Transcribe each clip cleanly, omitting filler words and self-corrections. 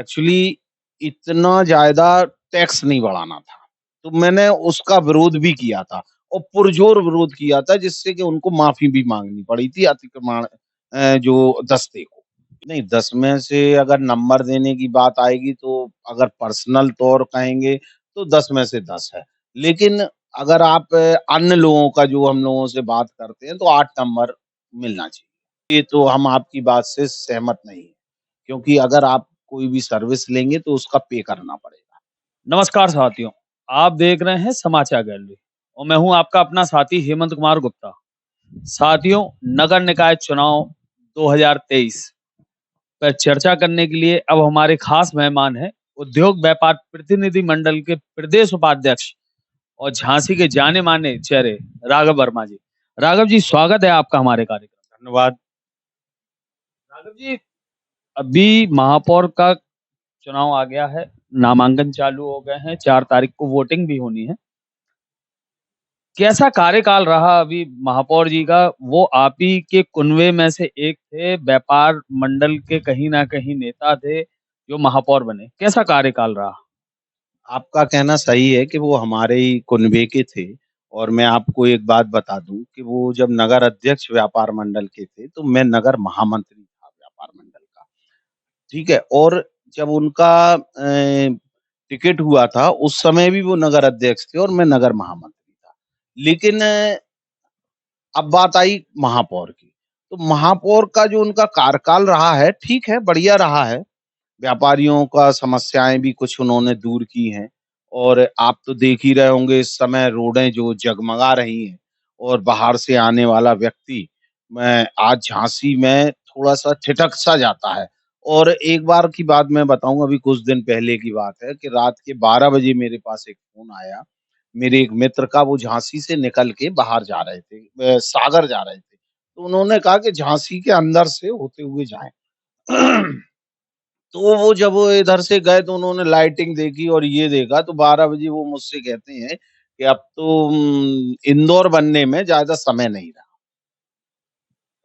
Actually इतना ज़्यादा tax नहीं बढ़ाना था। तो मैंने उसका विरोध भी किया था और पुरज़ोर विरोध किया था जिससे कि उनको माफ़ी भी माँगनी पड़ी थी अतिक्रमण जो दस्ते को। नहीं 10 में से अगर नंबर देने की बात आएगी तो अगर पर्सनल तौर कहेंगे तो 10 में से 10 है। लेकिन अगर आप अन्य लोगों का जो हम लोगों से बात करते हैं तो 8 नंबर मिलना चाहिए। ये तो हम आपकी बात से सहमत नहीं हैं। क्योंकि अगर आप कोई भी सर्विस लेंगे तो उसका पे करना पड़ेगा। नमस्कार साथियों, आप देख रहे हैं समाचार गैलरी और मैं हूं आपका अपना साथी हेमंत कुमार गुप्ता। साथियों, नगर निकाय चुनाव 2023 पर चर्चा करने के लिए अब हमारे खास मेहमान हैं उद्योग व्यापार प्रतिनिधि मंडल के प्रदेश उपाध्यक्ष और झांसी के जाने माने चेहरे राघव वर्मा जी। राघव जी, स्वागत है आपका हमारे कार्यक्रम। धन्यवाद। राघव जी, अभी महापौर का चुनाव आ गया है, नामांकन चालू हो गए हैं, 4 तारीख को वोटिंग भी होनी है। कैसा कार्यकाल रहा अभी महापौर जी का? वो आप ही के कुनबे में से एक थे, व्यापार मंडल के कहीं ना कहीं नेता थे जो महापौर बने। कैसा कार्यकाल रहा? आपका कहना सही है कि वो हमारे ही कुनबे के थे और मैं आपको एक बात बता दूँ कि वो जब नगर अध्यक्ष व्यापार मंडल के थे, तो मैं नगर महामंत्री था व्यापार मंडल का, ठीक है? और जब उनका टिकट हुआ था, उस समय भी वो नगर अध्यक्ष थे और मैं नगर महामंत्री था। लेकिन अब बात आई महापौर की, तो महापौर का जो उनका कार्यकाल रहा है, ठीक है, बढ़िया रहा है। व्यापारियों का समस्याएँ भी कुछ उन्होंने दूर की हैं और आप तो देख ही रहे होंगे इस समय रोडें जो जगमगा रही हैं और बाहर से आने वाला व्यक्ति मैं आज झांसी में थोड़ा-सा ठिठक-सा जाता है। और एक बार की बात मैं बताऊँ अभी कुछ दिन पहले की बात है कि रात के 12 बजे मेरे पास एक फ़ोन आया, मेरे एक मित्र का वो झांसी से निकल के बाहर जा रहे थे सागर जा रहे थे। तो उन्होंने कहा कि झांसी के अंदर से होते हुए जाएँ। तो वो जब वो इधर से गए तो उन्होंने लाइटिंग देखी और ये देखा तो 12 बजे वो मुझसे कहते हैं कि अब तो इंदौर बनने में ज़्यादा समय नहीं रहा।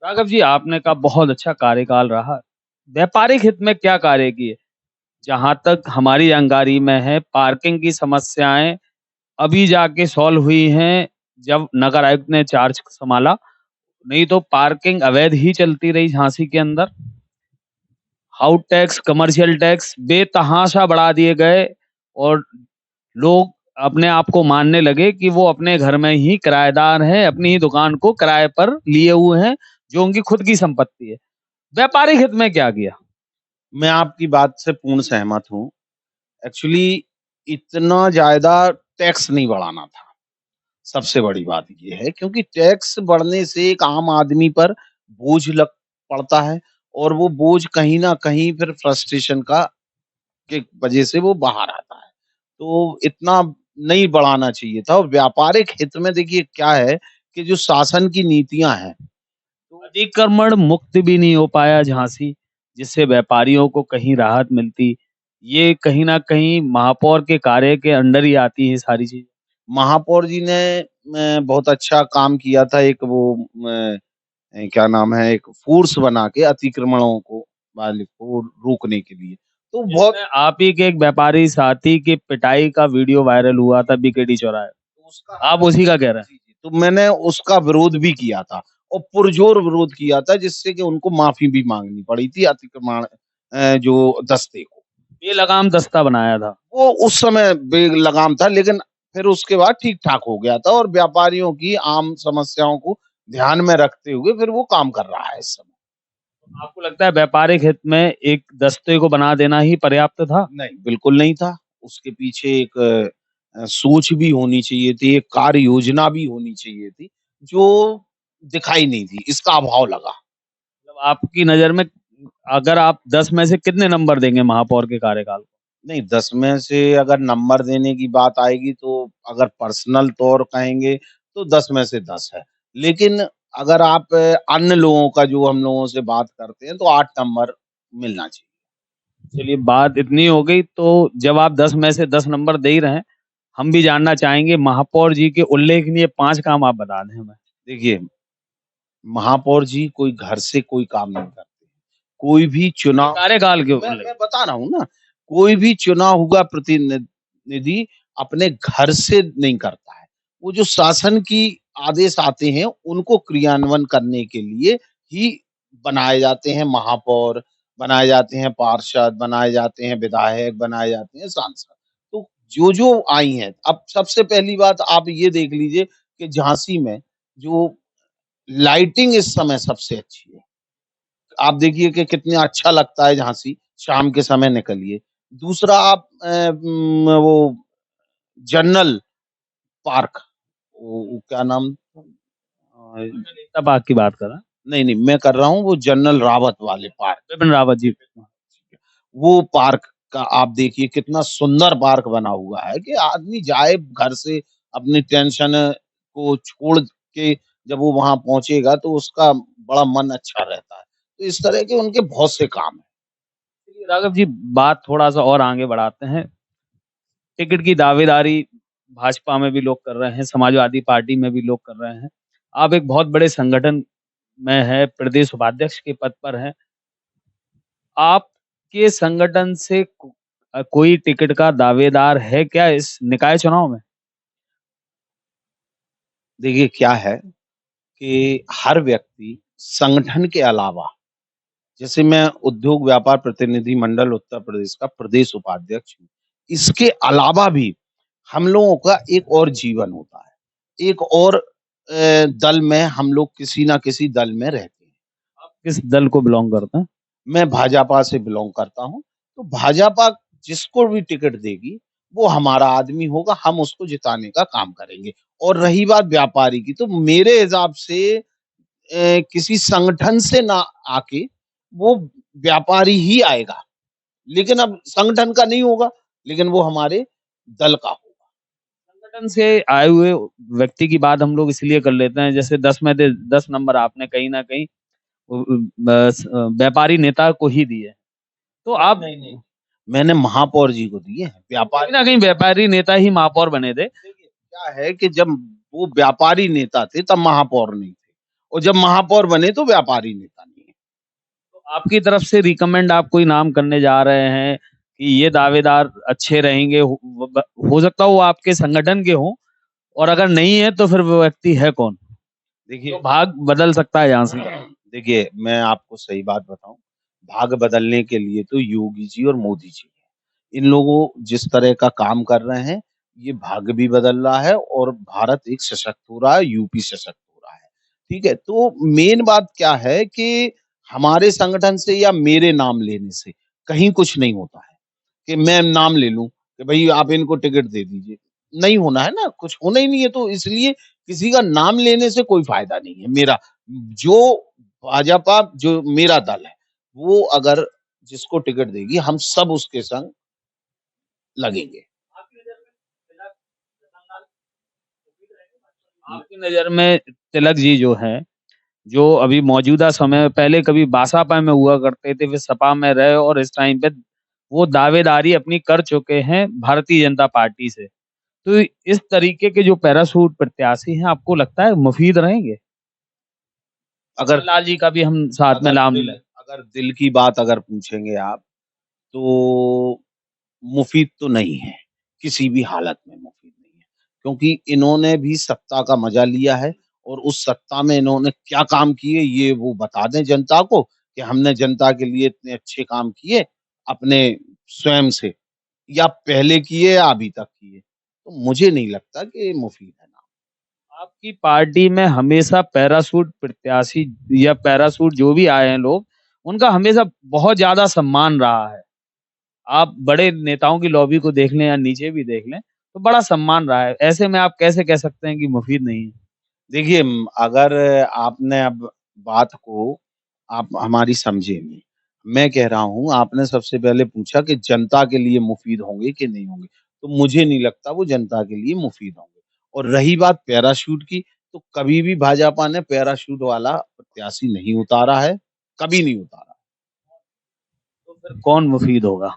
राघव जी, आपने कहा बहुत अच्छा कार्यकाल रहा। व्यापारिक हित में क्या कार्य किए? जहां तक हमारी जानकारी में है, पार्किंग की समस्याएं अभी जाके सॉल्व हुई हैं जब नगर आयुक्त ने चार्ज संभाला। नहीं तो पार्किंग अवैध ही चलती रही झांसी के अंदर। हाउस टैक्स, कमर्शियल टैक्स बेतहाशा बढ़ा दिए गए और लोग अपने आप को मानने लगे कि वो अपने घर में ही किराएदार हैं, अपनी ही दुकान को किराए पर लिए हुए हैं, जो उनकी खुद की संपत्ति है। व्यापारिक हित में क्या किया? मैं आपकी बात से पूर्ण सहमत हूँ। एक्चुअली इतना ज़्यादा टैक्स नहीं बढ़ाना था। सबसे बड़ी बात ये है क्योंकि टैक्स बढ़ने से एक आम आदमी पर बोझ लग पड़ता है और वो बोझ कहीं न कहीं फिर फ्रस्ट्रेशन का के वजह से वो बाहर आता है। तो इतना नहीं बढ़ाना चाहिए था और व्यापारिक हित में देखिए क्या है कि जो शासन की नीतियाँ हैं, तो अतिक्रमण मुक्त भी नहीं हो पाया झांसी, जिससे व्यापारियों को कहीं राहत मिलती। ये कहीं ना कहीं महापौर के कार्य के अंडर ही आती है सारी चीज। महापौर जी ने बहुत अच्छा काम किया था एक वो क्या नाम है एक फ़ोर्स बना के अतिक्रमणों को वाले को रोकने के लिए। तो बहुत जिसमें आप ही के एक व्यापारी साथी की पिटाई का वीडियो वायरल हुआ था बीकेडी चौराहे। उसका आप उसी का कह रहे हैं? जी, जी। तो मैंने उसका विरोध भी किया था और पुरज़ोर विरोध किया था जिससे कि उनको माफ़ी भी माँगनी पड़ी थी अतिक्रमण जो दस्ते को। बेलगाम दस्ता बनाया था। वो उस समय बेलगाम था लेकिन फिर उसके बाद ठीक-ठाक हो गया था और व्यापारियों की आम समस्याओं को ध्यान में रखते हुए फिर वो काम कर रहा है इस समय। आपको लगता है व्यापारिक हित में एक दस्ते को बना देना ही पर्याप्त था? नहीं, बिल्कुल नहीं था। उसके पीछे एक सोच भी होनी चाहिए थी, एक कार्य योजना भी होनी चाहिए थी, जो दिखाई नहीं दी, इसका अभाव लगा। मतलब आपकी नजर में अगर आप 10 में से कितने नंबर देंगे महापौर के कार्यकाल को? नहीं 10 में से अगर नंबर देने की बात आएगी तो अगर पर्सनल तौर कहेंगे तो 10 में से 10 है। लेकिन अगर आप अन्य लोगों का जो हम लोगों से बात करते हैं तो 8 नंबर मिलना चाहिए। चलिए, बात इतनी हो गई तो जब आप 10 में से 10 नंबर दे ही रहे हैं, हम भी जानना चाहेंगे महापौर जी के उल्लेखनीय 5 काम आप बता दें हमें। देखिए, महापौर जी कोई घर से कोई काम नहीं करते। कोई भी ये चुनाव कार्यकाल के मैं उल्लेख। मैं बता रहा हूँ ना, कोई भी चुना हुआ प्रतिनिधि अपने घर से नहीं करता है। वो जो शासन की आदेश आते हैं, उनको क्रियान्वयन करने के लिए ही बनाए जाते हैं महापौर, बनाए जाते हैं पार्षद, बनाए जाते हैं विधायक, बनाए जाते हैं सांसद। तो जो-जो आई हैं, अब सबसे पहली बात आप ये देख लीजिए कि झांसी में जो लाइटिंग इस समय सबसे अच्छी है। आप देखिए कि कितना अच्छा लगता है झांसी, शाम के समय निकलिए। दूसरा आप वो जनरल पार्क, वो क्या नाम नेता बाग की बात कर रहा नहीं, नहीं, मैं कर रहा हूँ वो जनरल रावत वाले पार्क। बिपिन रावत जी। वो पार्क का आप देखिए कितना सुंदर पार्क बना हुआ है कि आदमी जाए घर से अपनी टेंशन को छोड़ के जब वो वहाँ पहुँचेगा तो उसका बड़ा मन अच्छा रहता है। तो इस तरह के उनके बहुत से काम हैं। चलिए राघव जी, बात थोड़ा-सा और आगे बढ़ाते हैं। टिकट की दावेदारी भाजपा में भी लोग कर रहे हैं, समाजवादी पार्टी में भी लोग कर रहे हैं। आप एक बहुत बड़े संगठन में हैं, प्रदेश उपाध्यक्ष के पद पर हैं। आपके संगठन से कोई टिकट का दावेदार है क्या इस निकाय चुनाव में? देखिए क्या है कि हर व्यक्ति संगठन के अलावा जैसे मैं उद्योग व्यापार प्रतिनिधि मंडल उत्तर प्रदेश का प्रदेश उपाध्यक्ष हूँ। इसके अलावा भी हम लोगों का एक और जीवन होता है। एक और दल में हम लोग किसी न किसी दल में रहते हैं। आप किस दल को बिलॉन्ग करते हैं? मैं भाजपा से बिलॉन्ग करता हूँ। तो भाजपा जिसको भी टिकट देगी, वो हमारा आदमी होगा, हम उसको जिताने का काम करेंगे। और रही बात व्यापारी की, तो मेरे हिसाब से किसी संगठन से ना आके वो व्यापारी ही आएगा। लेकिन अब संगठन का नहीं होगा, लेकिन वो हमारे दल का होगा। संगठन से आए हुए व्यक्ति की बात हम लोग इसलिए कर लेते हैं, जैसे 10 में से 10 नंबर आपने कहीं न कहीं व्यापारी नेता को ही दिए। तो आप नहीं, मैंने महापौर जी को दिए हैं। कहीं न कहीं व्यापारी नेता ही महापौर बने थे। देखिए, क्या है कि जब वो व्यापारी नेता थे तब महापौर नहीं थे और जब महापौर बने तो व्यापारी नेता नहीं है। तो आपकी तरफ से रिकमेंड आप कोई नाम करने जा रहे हैं कि ये दावेदार अच्छे रहेंगे, हो सकता है वो आपके संगठन के हों और अगर नहीं है तो फिर वो व्यक्ति है कौन? देखिए तो भाग बदल सकता है यहाँ से। देखिए, मैं आपको सही बात बताऊँ, भाग्य बदलने के लिए तो योगी जी और मोदी जी हैं। इन लोगों जिस तरह का काम कर रहे हैं, ये भाग्य भी बदल रहा है और भारत एक सशक्त हो रहा है, यूपी सशक्त हो रहा है। ठीक है? तो मेन बात क्या है कि हमारे संगठन से या मेरे नाम लेने से कहीं कुछ नहीं होता है, कि मैं नाम ले लूँ कि भई आप इनको टिकट दे दीजिए। नहीं होना है ना, कुछ होना ही नहीं है तो इसलिए किसी का नाम लेने से कोई फ़ायदा नहीं है मेरा। जो भाजपा जो मेरा दल है, वो अगर जिसको टिकट देगी, हम सब उसके संग लगेंगे। आपकी नज़र में तिलक जी जो हैं, जो अभी मौजूदा समय में पहले कभी बासपा में हुआ करते थे, फिर सपा में रहे और इस टाइम पे वो दावेदारी अपनी कर चुके हैं भारतीय जनता पार्टी से। तो इस तरीके के जो पैराशूट प्रत्याशी हैं, आपको लगता है मुफ़ीद रहेंगे? अगर लाल जी का भी हम साथ में नाम लें। अगर दिल की बात अगर पूछेंगे आप, तो मुफ़ीद तो नहीं है, किसी भी हालत में मुफ़ीद नहीं है। क्योंकि इन्होंने भी सत्ता का मज़ा लिया है और उस सत्ता में इन्होंने क्या काम किए ये वो बता दें जनता को कि हमने जनता के लिए इतने अच्छे काम किए अपने स्वयं से या पहले किए या अभी तक किए। तो मुझे नहीं लगता कि मुफ़ीद है नाम। आपकी पार्टी में हमेशा पैराशूट प्रत्याशी या पैराशूट जो भी आए हैं लोग, उनका हमेशा बहुत ज़्यादा सम्मान रहा है। आप बड़े नेताओं की लॉबी को देख लें या नीचे भी देख लें, तो बड़ा सम्मान रहा है। ऐसे में आप कैसे कह सकते हैं कि मुफ़ीद नहीं है? देखिए अगर आपने अब बात को आप हमारी समझे नहीं। मैं कह रहा हूँ आपने सबसे पहले पूछा कि जनता के लिए मुफ़ीद होंगे कि नहीं होंगे, तो मुझे नहीं लगता वो जनता के लिए मुफ़ीद होंगे। और रही बात पैराशूट की, तो कभी भी भाजपा ने पैराशूट वाला प्रत्याशी नहीं उतारा है, कभी नहीं उतारा। तो फिर कौन मुफ़ीद होगा?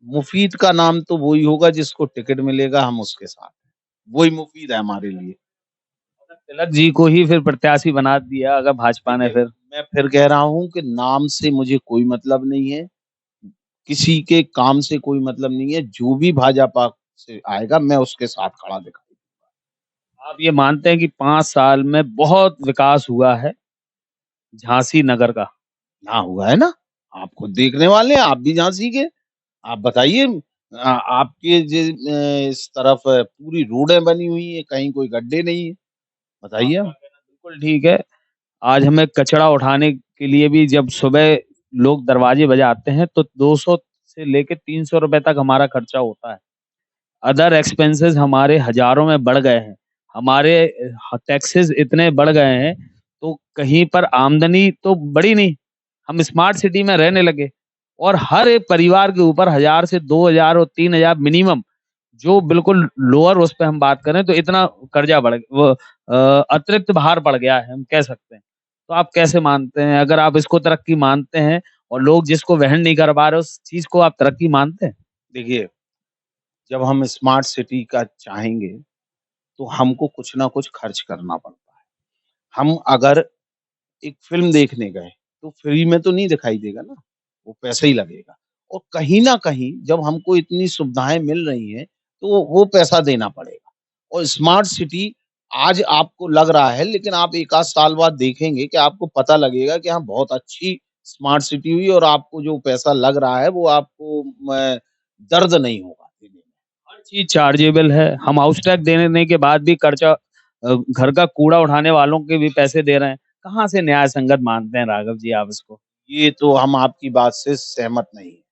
मुफ़ीद का नाम तो वही होगा जिसको टिकट मिलेगा हम उसके साथ हैं। वही मुफ़ीद है हमारे लिए। तिलक जी को ही फिर प्रत्याशी बना दिया अगर भाजपा ने देखिए, फिर। मैं फिर कह रहा हूँ कि नाम से मुझे कोई मतलब नहीं है। किसी के काम से कोई मतलब नहीं है, जो भी भाजपा से आएगा मैं उसके साथ खड़ा दिखाई आप ये मानते हैं कि 5 साल में बहुत विकास हुआ है झांसी नगर का? हाँ, हुआ है ना, आप खुद देखने वाले हैं, आप भी झांसी के। आप बताइए आपके इस तरफ पूरी रोडें बनी हुई हैं, कहीं कोई गड्ढे नहीं है, बताइए आपका आप? कहना बिल्कुल ठीक है। आज हमें कचरा उठाने के लिए भी जब सुबह लोग दरवाजे बजाते हैं तो 200 से लेके 300 रुपए तक हमारा खर्चा होता है। अदर एक्सपेंसेस हमारे हज़ारों में बढ़ गए हैं। हमारे टैक्सेस इतने बढ़ गए हैं, तो कहीं पर आमदनी तो बढ़ी नहीं। हम स्मार्ट सिटी में रहने लगे और हर एक परिवार के ऊपर 1000 से 2000 और 3000 मिनिमम जो बिल्कुल लोअर उस पे हम बात करें तो इतना कर्जा अतिरिक्त भार पड़ गया है, हम कह सकते हैं। तो आप कैसे मानते हैं? अगर आप इसको तरक्की मानते हैं और लोग जिसको वहन नहीं कर पा रहे, उस चीज़ को आप तरक्की मानते हैं? देखिए, जब हम स्मार्ट सिटी का चाहेंगे, तो हमको कुछ ना कुछ खर्च करना पड़ता है। हम अगर एक फ़िल्म देखने गए, तो फ्री में तो नहीं दिखाई देगा ना, वो पैसा ही लगेगा और कहीं न कहीं जब हमको इतनी सुविधाएँ मिल रही हैं, तो वो पैसा देना पड़ेगा और स्मार्ट सिटी आज आपको लग रहा है, लेकिन आप 1 आध साल बाद देखेंगे कि आपको पता लगेगा कि हाँ, बहुत अच्छी स्मार्ट सिटी हुई और आपको जो पैसा लग रहा है, वो आपको दर्द नहीं होगा देने में। हर चीज़ चार्जेबल है। हम हाउस टैक्स देने के बाद भी घर का कूड़ा उठाने वालों के भी पैसे दे रहे हैं। कहाँ से न्याय संगत मानते हैं राघव जी आप इसको? ये तो हम आपकी बात से सहमत नहीं हैं,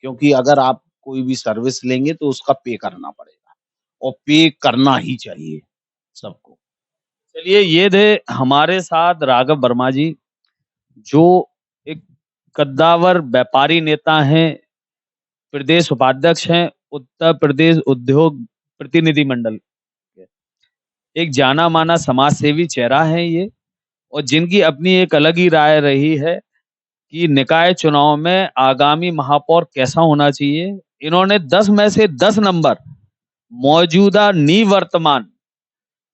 क्योंकि अगर आप कोई भी सर्विस लेंगे तो उसका पे करना पड़ेगा और पे करना ही चाहिए सबको। चलिए ये थे हमारे साथ राघव वर्मा जी, जो एक कद्दावर व्यापारी नेता हैं, प्रदेश उपाध्यक्ष हैं, उत्तर प्रदेश उद्योग प्रतिनिधि मंडल के। एक जाना-माना समाज सेवी चेहरा है ये और जिनकी अपनी एक अलग ही राय रही है कि निकाय चुनाव में आगामी महापौर कैसा होना चाहिए। इन्होंने 10 में से 10 नंबर मौजूदा निवर्तमान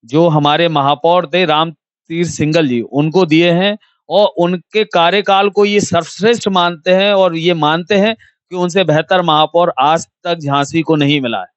जो हमारे महापौर थे रामतीर्थ सिंगल जी, उनको दिए हैं और उनके कार्यकाल को ये सर्वश्रेष्ठ मानते हैं और ये मानते हैं कि उनसे बेहतर महापौर आज तक झांसी को नहीं मिला है।